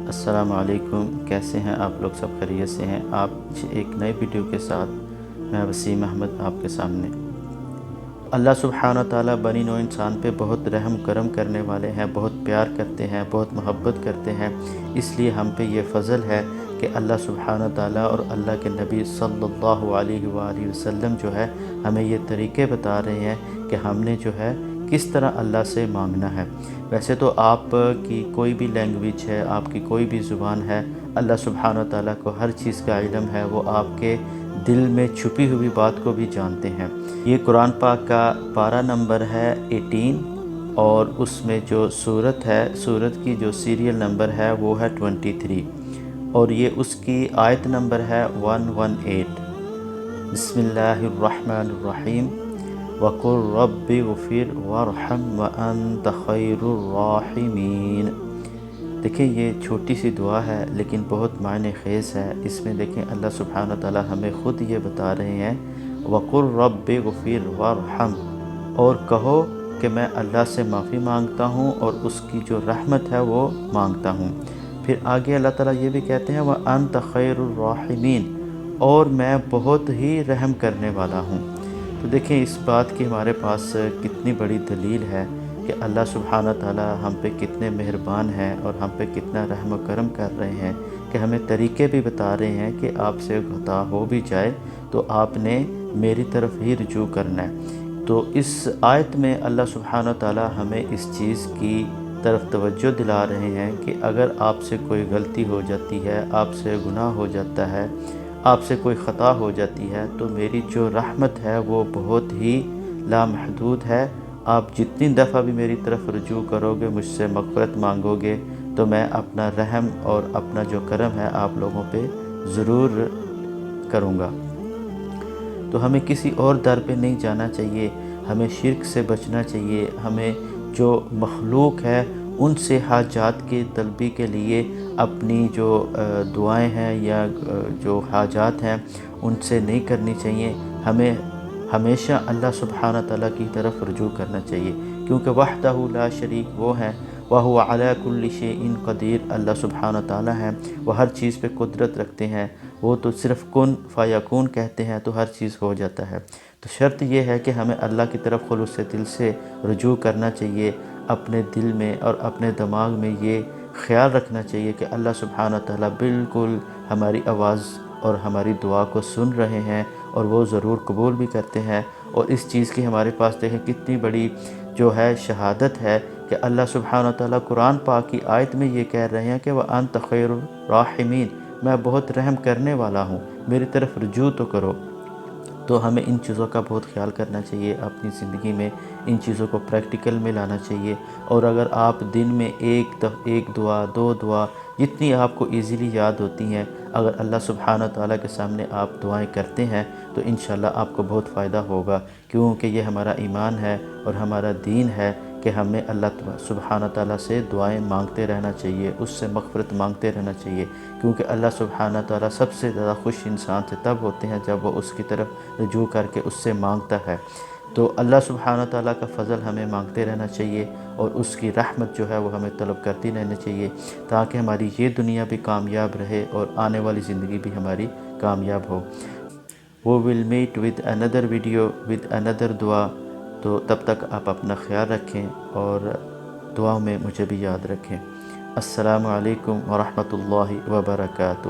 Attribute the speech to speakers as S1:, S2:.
S1: السلام علیکم، کیسے ہیں آپ لوگ؟ سب خیریت سے ہیں؟ آپ ایک نئے ویڈیو کے ساتھ میں وسیم احمد آپ کے سامنے۔ اللہ سبحانہ تعالیٰ بنی نوع انسان پہ بہت رحم کرم کرنے والے ہیں، بہت پیار کرتے ہیں، بہت محبت کرتے ہیں۔ اس لیے ہم پہ یہ فضل ہے کہ اللہ سبحانہ تعالیٰ اور اللہ کے نبی صلی اللہ علیہ وآلہ وسلم جو ہے ہمیں یہ طریقے بتا رہے ہیں کہ ہم نے جو ہے کس طرح اللہ سے مانگنا ہے۔ ویسے تو آپ کی کوئی بھی لینگویج ہے، آپ کی کوئی بھی زبان ہے، اللہ سبحانہ تعالیٰ کو ہر چیز کا علم ہے، وہ آپ کے دل میں چھپی ہوئی بات کو بھی جانتے ہیں۔ یہ قرآن پاک کا پارہ نمبر ہے 18 اور اس میں جو سورت ہے، سورت کی جو سیریل نمبر ہے وہ ہے 23 اور یہ اس کی آیت نمبر ہے 118۔ بسم اللہ الرحمن الرحیم وَقُلْ رَبِّ اغْفِرْ وَارْحَمْ وَأَنْتَ خَيْرُ الرَّاحِمِينَ۔ دیکھیں یہ چھوٹی سی دعا ہے لیکن بہت معنی خیز ہے۔ اس میں دیکھیں اللہ سبحانہ تعالیٰ ہمیں خود یہ بتا رہے ہیں وَقُلْ رَبِّ اغْفِرْ وَارْحَمْ، اور کہو کہ میں اللہ سے معافی مانگتا ہوں اور اس کی جو رحمت ہے وہ مانگتا ہوں۔ پھر آگے اللہ تعالیٰ یہ بھی کہتے ہیں وَأَنْتَ خَيْرُ الرَّاحِمِينَ، اور میں بہت ہی رحم کرنے والا ہوں۔ تو دیکھیں اس بات کی ہمارے پاس کتنی بڑی دلیل ہے کہ اللہ سبحانہ تعالیٰ ہم پہ کتنے مہربان ہیں اور ہم پہ کتنا رحم و کرم کر رہے ہیں کہ ہمیں طریقے بھی بتا رہے ہیں کہ آپ سے خطا ہو بھی جائے تو آپ نے میری طرف ہی رجوع کرنا ہے۔ تو اس آیت میں اللہ سبحانہ تعالیٰ ہمیں اس چیز کی طرف توجہ دلا رہے ہیں کہ اگر آپ سے کوئی غلطی ہو جاتی ہے، آپ سے گناہ ہو جاتا ہے، آپ سے کوئی خطا ہو جاتی ہے، تو میری جو رحمت ہے وہ بہت ہی لامحدود ہے۔ آپ جتنی دفعہ بھی میری طرف رجوع کرو گے، مجھ سے مغفرت مانگو گے، تو میں اپنا رحم اور اپنا جو کرم ہے آپ لوگوں پہ ضرور کروں گا۔ تو ہمیں کسی اور در پہ نہیں جانا چاہیے، ہمیں شرک سے بچنا چاہیے، ہمیں جو مخلوق ہے ان سے حاجات کی طلبی کے لیے اپنی جو دعائیں ہیں یا جو حاجات ہیں ان سے نہیں کرنی چاہیے۔ ہمیں ہمیشہ اللہ سبحانہ تعالیٰ کی طرف رجوع کرنا چاہیے، کیونکہ وحدہ لا شریک وہ ہیں، وَهُوَ عَلَى كُلِّ شَيْءٍ قدیر، اللہ سبحانہ تعالیٰ ہیں، وہ ہر چیز پہ قدرت رکھتے ہیں، وہ تو صرف کن فیکون کہتے ہیں تو ہر چیز ہو جاتا ہے۔ تو شرط یہ ہے کہ ہمیں اللہ کی طرف خلوص دل سے رجوع کرنا چاہیے، اپنے دل میں اور اپنے دماغ میں یہ خیال رکھنا چاہیے کہ اللہ سبحانہ تعالیٰ بالکل ہماری آواز اور ہماری دعا کو سن رہے ہیں اور وہ ضرور قبول بھی کرتے ہیں۔ اور اس چیز کی ہمارے پاس دیکھیں کتنی بڑی جو ہے شہادت ہے کہ اللہ سبحانہ تعالیٰ قرآن پاک کی آیت میں یہ کہہ رہے ہیں کہ وَأَنْتَ خَيْرُ الرَّاحِمِينَ، میں بہت رحم کرنے والا ہوں، میری طرف رجوع تو کرو۔ تو ہمیں ان چیزوں کا بہت خیال کرنا چاہیے، اپنی زندگی میں ان چیزوں کو پریکٹیکل میں لانا چاہیے۔ اور اگر آپ دن میں ایک دعا، دو دعا، جتنی آپ کو ایزیلی یاد ہوتی ہیں، اگر اللہ سبحانہ تعالیٰ کے سامنے آپ دعائیں کرتے ہیں تو انشاءاللہ آپ کو بہت فائدہ ہوگا، کیونکہ یہ ہمارا ایمان ہے اور ہمارا دین ہے کہ ہمیں اللہ سبحانہ تعالیٰ سے دعائیں مانگتے رہنا چاہیے، اس سے مغفرت مانگتے رہنا چاہیے، کیونکہ اللہ سبحانہ تعالیٰ سب سے زیادہ خوش انسان سے تب ہوتے ہیں جب وہ اس کی طرف رجوع کر کے اس سے مانگتا ہے۔ تو اللہ سبحانہ تعالیٰ کا فضل ہمیں مانگتے رہنا چاہیے اور اس کی رحمت جو ہے وہ ہمیں طلب کرتی رہنا چاہیے، تاکہ ہماری یہ دنیا بھی کامیاب رہے اور آنے والی زندگی بھی ہماری کامیاب ہو۔ We will meet with another video with another دعا۔ تو تب تک آپ اپنا خیال رکھیں اور دعاؤں میں مجھے بھی یاد رکھیں۔ السلام علیکم ورحمۃ اللہ وبرکاتہ۔